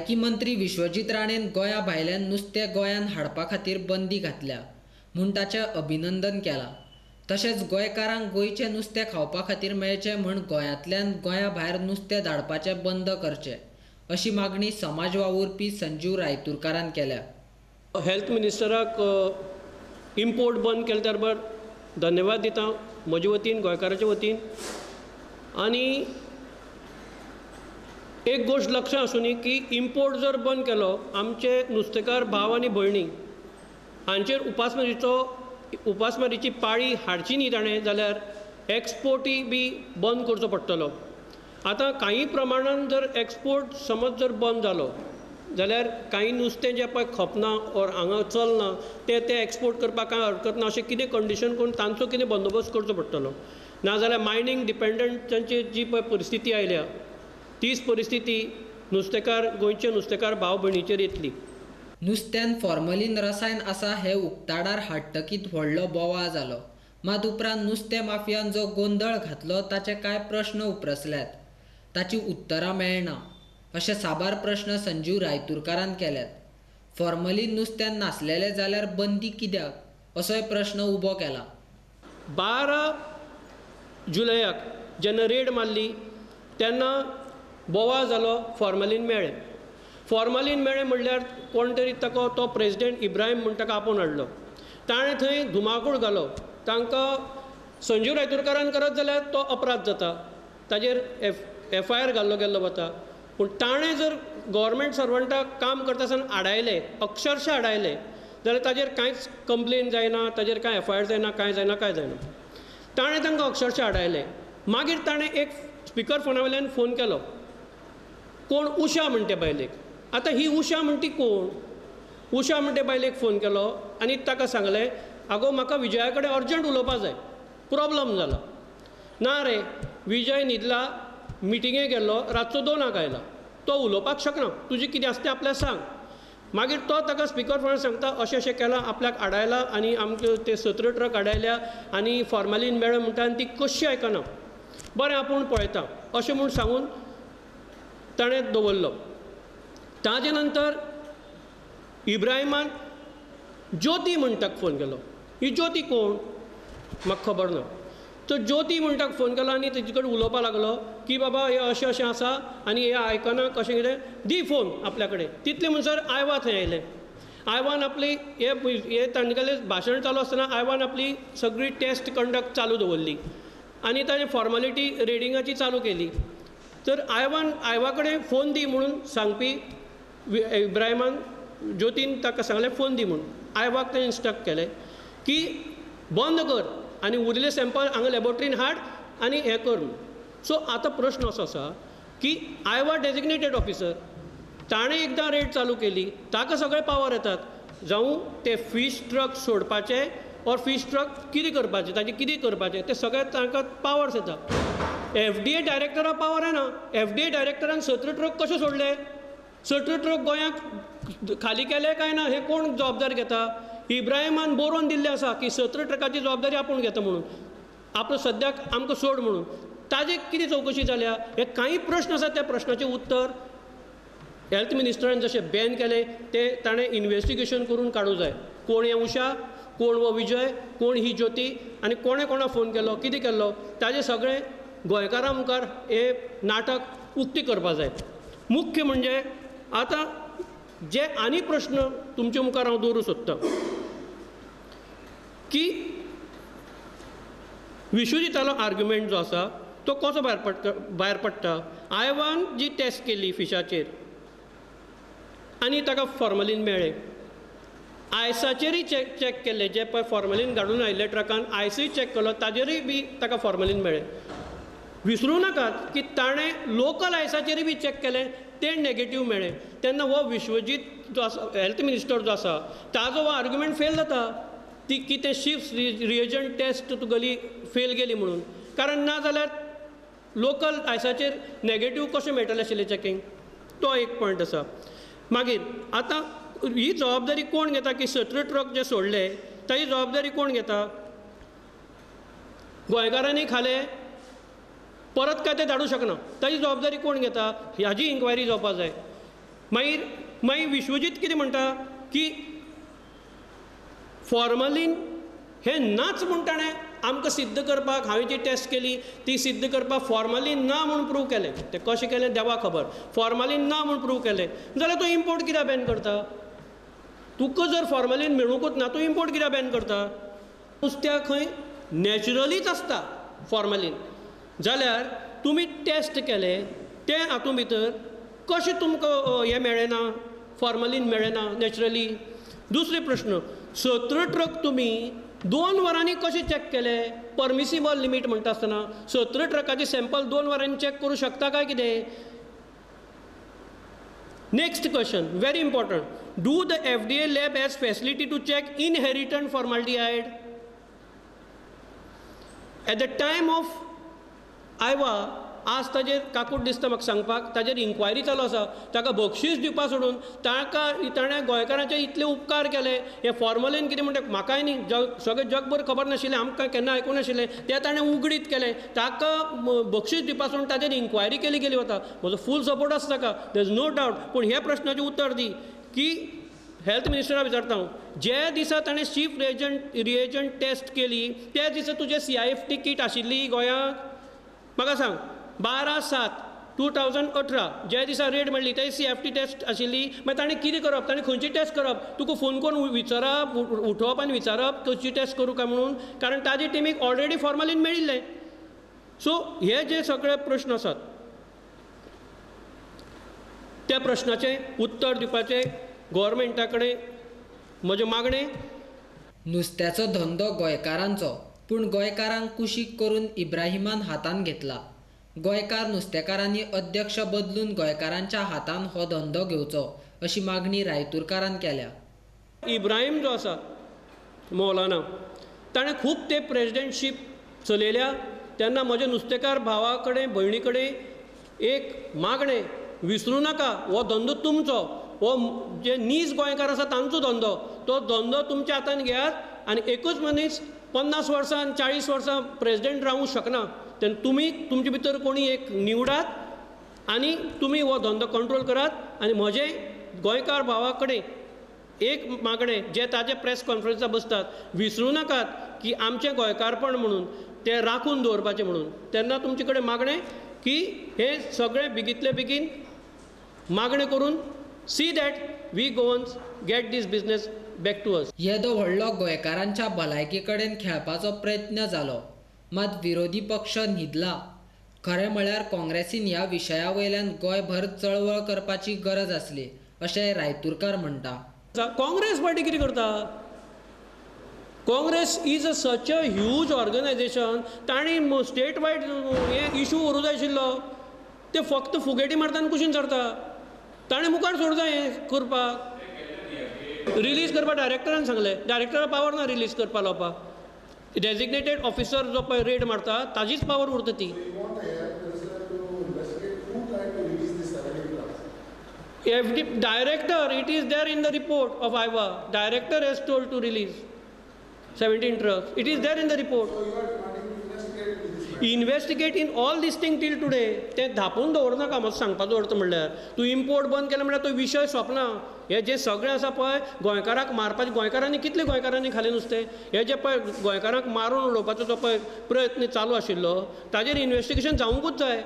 भलायकी मंत्री विश्वजीत राणेन गोंया भायल्यान नुस्तें गोंयांत हाडपा खातीर बंदी घातल्या म्हूण ताचें अभिनंदन केलां। तशेंच गोंयकारांक गोंयचें नुस्तें खावपा खातीर मेळचें म्हूण गोंयांतल्यान गोंया भायर नुस्तें धाडपाचें बंद करचें अशी मागणी समाज वावुरपी संजीव रायतुरकारान केल्या। हेल्थ मिनिस्टराक इम्पोर्ट बंद केले त्या बरोबर धन्यवाद दिता म्हजे वतीन गोंयकाराच्या वतीन। आनी एक गोश्ट लक्षात आसूनी की इम्पोर्ट जर बंद केलो आमचे नुस्तेकार भाव आनी भयणी हांचेर उपासमारीची पाळी हाडची न्ही ताणें जाल्यार एक्सपोर्टूय बी बंद करचो पडटलो। आतां कांय प्रमाणान जर एक्सपोर्ट समज जर बंद जालो जाल्यार कांय नुस्तें जें पळय खपना ओर हांगा चलना तें एक्सपोर्ट करपाक कांय हरकत ना अशें कितें कंडिशन करून तांचो कितें बंदोबस्त करचो पडटलो। नाजाल्यार मायनींग डिपेंडंटांची जी पळय परिस्थिती आयल्या तीच परिस्थिती नुस्तेकार गोंयचे नुस्तेकार भाव भयणीचेर येतली। नुस्त्यान फॉर्मलीन रसायन आसा हे उक्ताडार हाडटकीत व्हडलो बोवाळ जालो। मात उपरांत नुस्तें माफियान जो गोंधळ घातलो ताचे कांय प्रश्न उपरसल्यात, ताची उत्तरां मेळना अशे साबार प्रश्न संजीव रायतुरकारान केल्यात। फॉर्मलीन नुस्त्यान नासलेले जाल्यार बंदी कित्याक असोय प्रश्न उबो केला। 12 जुलयाक जेन्ना रेड मारली तेन्ना बोवाळ जालो फॉर्मलीन मेळ्ळें म्हणल्यार कोण तरी ताका तो प्रेसिडेंट इब्राहीम म्हूण ताका आपोवन हाडलो। ताणें थंय धुमाकूळ घालो तांकां संजीव रायतुरकारान करत जाल्यार तो अपराध जाता, ताजेर FIR घाल्लो गेल्लो वता। पूण ताणें जर गव्हर्मेंट सर्वंटाक काम करता आसतना आडायले अक्षरशः आडायले जाल्यार ताजेर कांयच कंप्लेन जायना, ताजेर कांय FIR जायना, कांय जायना। ताणें तांकां अक्षरशः आडायले। मागीर ताणें एक स्पिकर फोना वयल्यान फोन केलो कोण उशा म्हणटे बायलेक। आतां ही उशा म्हणटी कोण? उशा म्हणटे बायलेक फोन केलो आनी ताका सांगलें आगो म्हाका विजया कडेन अर्जंट उलोवपाक जाय, प्रॉब्लम जाला। ना रे विजय न्हिदला, मिटिंगेक गेल्लो, रातचो 2 आयला, तो उलोवपाक शकना, तुजें कितें आसा तें आपल्याक सांग। मागीर तो ताका स्पिकर फोनार सांगता अशें अशें केलां, आपल्याक आडायला आनी आमच्यो ते 17 ट्रक आडायल्या आनी फॉर्मलीन मेळ्ळें म्हणटा आनी ती कशी आयकना। बरें आपूण पळयता अशें म्हूण सांगून ताणें दवरलो। ताजे नंतर इब्राहिमान ज्योती म्हणटाक फोन केलो। ही ज्योती कोण म्हाका खबर ना। तो ज्योती म्हणटाक फोन केलो आनी तेजे कडेन उलोवपाक लागलो की बाबा हे अशें अशें आसा आनी हे आयकना कशें कितें, दी फोन आपल्या कडेन। तितले म्हणसर आयवा थंय आयलें। आयवान आपली हे तांगेलें भाशण चालू आसतना आयवान आपली सगळी टेस्ट कंडक्ट चालू दवरली आनी ताणें फॉर्मालिटी रेडिंगाची चालू केली। तर आयवा कडेन फोन दी म्हणून सांगपी इब्राहिमान ज्योतीन ताका सांगलें फोन दी म्हणून। आयवाक तें इंस्ट्रक्ट केलें की बंद कर आनी उरिल्ले सॅम्पल हांगा लॅबोरेटरीन हाड आनी हें कर म्हणून। सो आतां प्रश्न असो आसा की आयवा डेजिग्नेटेड ऑफिसर ताणें एकदां रेड चालू केली, ताका सगळे पावर येतात, जावं ते फीश ट्रक सोडपाचे ऑर फीश ट्रक कितें करपाचें, ताजें कितें करपाचें तें सगळें तांकां पावर्स येता। FDA डायरेक्टराक पावर येना। FDA डायरेक्टरान 17 ट्रक कशे सोडले? 17 ट्रक गोंयाक खाली केले काय ना हे कोण जबाबदारी घेता? इब्राहिमान बरोवन दिल्लें आसा की 17 ट्रकाची जबाबदारी आपूण घेता म्हणून, आपलो सद्याक आमकां सोड म्हणून। ताजे कितें चवकशी जाल्या? हे कांय प्रश्न आसात, त्या प्रश्नाचें उत्तर हेल्थ मिनिस्टरान जशें बॅन केलें तें ताणें इन्वेस्टिगेशन करून काडूं जाय। कोण हें उशा, कोण वो विजय, कोण ही ज्योती आनी कोणें कोणा फोन केलो, कितें केल्लो, ताजें सगळें गोंयकारां मुखार हे नाटक उक्ती करपाक जाय। मुख्य म्हणजे आतां जे आनी प्रश्न तुमचे मुखार हांव दवरूं सोदतां की विश्वजितालो आर्ग्युमेंट जो आसा तो कसो भायर पडटा। आयवान जी टेस्ट केली फिशाचेर आनी ताका फॉर्मलीन मेळ्ळें, आयसाचेरय चॅक केल्लें, जे पळय फॉर्मलीन घालून आयिल्ले ट्रकान आयसूय चॅक केलो ताजेरूय बी ताका फॉर्मलीन मेळ्ळें। विसरूं नाकात की ताणें लोकल आयसाचेरय बी चॅक केलें, तें नेगेटीव मेळ्ळें। तेन्ना हो विश्वजीत जो आसा हेल्थ मिनिस्टर जो आसा ताजो हो आर्ग्युमेंट फेल जाता ती कितें शिफ्ट रिएजंट टेस्ट तुगेली फेल गेली म्हणून। कारण ना जाल्यार लोकल आयसाचेर नेगेटीव कशें मेळटलें आशिल्लें चॅकींग, तो एक पॉयंट आसा। मागीर आतां ही जबाबदारी कोण घेता की 17 ट्रक जे सोडले ताची जबाबदारी कोण घेता? गोंयकारांनी खाले परत काय ते धाडूं शकना, ताची जबाबदारी कोण घेता? ह्याची इन्क्वायरी जावपाक जाय। मागीर विश्वजीत कितें म्हणटा की फॉर्मलीन हे नाच म्हूण ताणें आमकां सिद्ध करपाक, हांवें जी टेस्ट केली ती सिद्ध करपाक फॉर्मलीन ना म्हूण प्रूव केलें. तें कशें केलें देवा खबर. फॉर्मलीन ना म्हूण प्रूव केलें जाल्यार तूं इम्पोर्ट कित्याक बॅन करता? तुका जर फॉर्मलीन मेळूंकूच ना तूं इम्पोर्ट कित्याक बॅन करता? नुस्त्याक खंय नॅचरलीच आसता फॉर्मलीन, जाल्यार तुमी टेस्ट केलें ते हातूंत भितर कशें तुमकां हें मेळ्ळें ना, फॉर्मलीन मेळ्ळें ना नॅचरली? दुसरे प्रश्न, 17 ट्रक तुमी 2 वरांनी कशें चॅक केले? परमिसिबल लिमीट म्हणटा आसतना 17 ट्रकाची सॅम्पल 2 वरांनी चॅक करूं शकता काय कितें? Next question, very important. Do the FDA lab has facility to check inherent formaldehyde? At the time of आयवा आज ताजेर काकूट दिसता म्हाका सांगपाक, ताजेर इन्क्वायरी चालू आसा. ताका बक्षीस दिवपा सोडून ताणें गोंयकारांचे इतले उपकार केले. हे फॉर्मलीन कितें म्हणटा म्हाकाय न्ही, सगळें जगभर खबर नाशिल्लें, आमकां केन्ना आयकूंक नाशिल्लें, तें ताणें उगडीत केलें. ताका बक्षीस दिवपा सोडून ताजेर इन्क्वायरी केली गेली वता. म्हजो फूल सपोर्ट आसा ताका, देर इज नो डावट. पूण ह्या प्रश्नाचें उत्तर दी की हेल्थ मिनिस्टराक विचारता हांव, जे दिसा ताणें चीफ रिएजंट टेस्ट केली त्या दिसा तुजे CIFT किट आशिल्ली गोंयांत? म्हाका सांग. 12/7/2018 ज्या दिसा रेड मेळ्ळी ते CIFT टेस्ट आशिल्ली. मागीर ताणें कितें करप? ताणें खंयची टेस्ट करप? तुका फोन करून विचारप, उठोवप आनी विचारप खंयची टेस्ट करूं काय म्हणून? कारण ताजे टिमीक ऑलरेडी फॉर्मलीन मेळिल्लें. सो हे जे सगळे प्रश्न आसात त्या प्रश्नाचें उत्तर दिवपाचें गोवोरमेंटा कडेन म्हजें मागणें. नुस्त्याचो धंदो गोंयकारांचो, पूण गोंयकारांक कुशीक करून इब्राहिमान हातान घेतला. गोंयकार नुस्तेकारांनी अध्यक्ष बदलून गोंयकारांच्या हातान हो धंदो घेवचो अशी मागणी रायतुरकारान केल्या. इब्राहीम जो आसा मौलाना, ताणें खूब ते प्रेजिडेंटशीप चलयल्या. तेन्ना म्हज्या नुस्तेकार भावा कडेन भयणी कडेन एक मागणें, विसरूं नाका हो धंदो तुमचो, हो जे नीज गोंयकार आसा तांचो धंदो, तो धंदो तुमच्या हातान घेयात आनी एकूच मनीस 50 वर्सां 40 वर्सां प्रेजिडेंट रावूंक शकना. तेन्ना तुमी तुमचे भितर कोणी एक निवडात आनी तुमी हो धंदो कंट्रोल करात. आनी म्हजें गोंयकार भावा कडेन एक मागणें, जे ताजे प्रेस कॉन्फरन्साक बसतात, विसरूं नाकात की आमचें गोंयकारपण म्हणून तें राखून दवरपाचें म्हणून. तेन्ना तुमचे कडेन मागणें की हे सगळें बेगींतले बेगीन मागणें करून see that we Goans get this business back to us. येदो व्हडलो गोंयकारांच्या भलायके कडेन खेळपाचो प्रयत्न जालो, मात विरोधी पक्ष न्हिदला. खरें म्हळ्यार काँग्रेसीन ह्या विशया वयल्यान गोंयभर चळवळ करपाची गरज आसली अशें रायतुरकार म्हणटा. काँग्रेस पार्टी कितें करता? Congress is such a huge organisation. तांणी स्टेट वायड हे इशू व्हरूं जाय आशिल्लो. ते फक्त फुगेटी मारतना कुशीन चडटा. ताणें मुखार सोडूं जाय हें करपाक. रिलीज करपाक डायरेक्टरान सांगलें, डायरेक्टरा पावर ना रिलीज करपाक लावपाक. डेजिग्नेटेड ऑफिसर जो पळय रेड मारता ताजीच पावर उरता ती. Director, it is there in the report of IVA. Director has told to release 17 trucks. It is there in the report. So you are demanding to investigate in all these things till today. ते धापून दवरूं नाका. म्हाका सांगपाचो अर्थ म्हणल्यार तूं import बंद केलें म्हणल्यार तो विशय सोंपना. हे जे सगळें आसा पळय गोंयकाराक मारपाचें, गोंयकारांनी कितले गोंयकारांनी खालें नुस्तें, हे जे पळय गोंयकारांक मारून उडोवपाचो जो पळय प्रयत्न चालू आशिल्लो ताजेर इन्वेस्टिगेशन जावंकूच जाय.